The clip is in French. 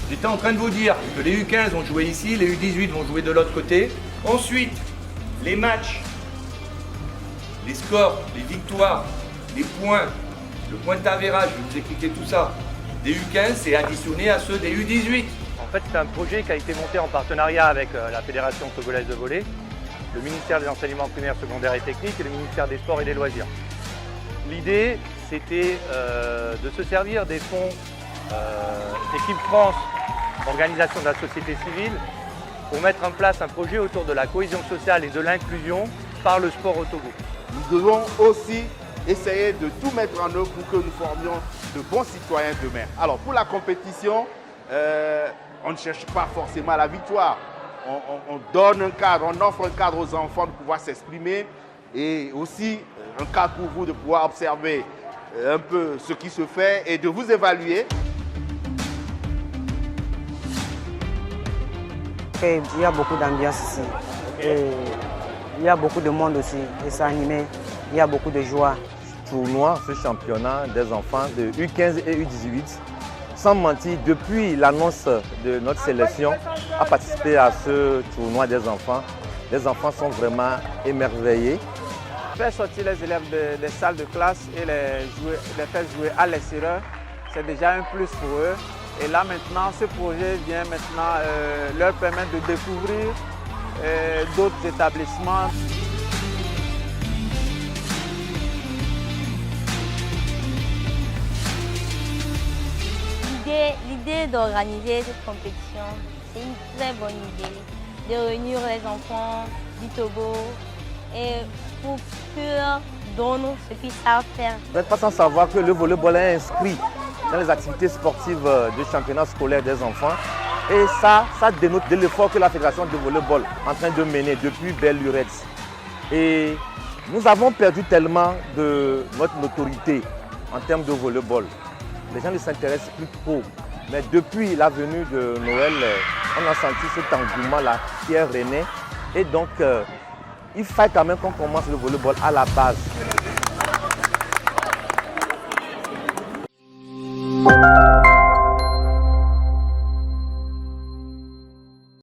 J'étais en train de vous dire que les U15 vont jouer ici, les U18 vont jouer de l'autre côté. Ensuite, les matchs, les scores, les victoires, les points, le point d'avérage, je vais vous expliquer tout ça. Des U15, c'est additionné à ceux des U18. En fait, c'est un projet qui a été monté en partenariat avec la Fédération togolaise de volley, le ministère des enseignements primaires, secondaires et techniques et le ministère des Sports et des Loisirs. L'idée, c'était de se servir des fonds Équipe France, organisation de la société civile, pour mettre en place un projet autour de la cohésion sociale et de l'inclusion par le sport au Togo. Nous devons aussi essayer de tout mettre en œuvre pour que nous formions de bons citoyens demain. Alors pour la compétition, on ne cherche pas forcément la victoire. On donne un cadre, on offre un cadre aux enfants de pouvoir s'exprimer et aussi un cadre pour vous de pouvoir observer un peu ce qui se fait et de vous évaluer. Et il y a beaucoup d'ambiance ici. Et il y a beaucoup de monde aussi. Et c'est animé. Il y a beaucoup de joie. Tournoi, ce championnat des enfants de U15 et U18, sans mentir, depuis l'annonce de notre sélection à participer à ce tournoi des enfants sont vraiment émerveillés. Faire sortir les élèves des salles de classe et les faire jouer à l'extérieur, c'est déjà un plus pour eux. Et là maintenant, ce projet vient maintenant leur permettre de découvrir d'autres établissements. L'idée d'organiser cette compétition, c'est une très bonne idée, de réunir les enfants du Togo et pour leur donner ce qu'ils savent faire. Vous n'êtes pas sans savoir que le volleyball est inscrit dans les activités sportives du championnat scolaire des enfants. Et ça dénote de l'effort que la Fédération de volleyball est en train de mener depuis belle lurette. Et nous avons perdu tellement de notre notoriété en termes de volleyball. Les gens ne s'intéressent plus trop. Mais depuis la venue de Noël, on a senti cet engouement-là qui est rené. Et donc, il faut quand même qu'on commence le volleyball à la base.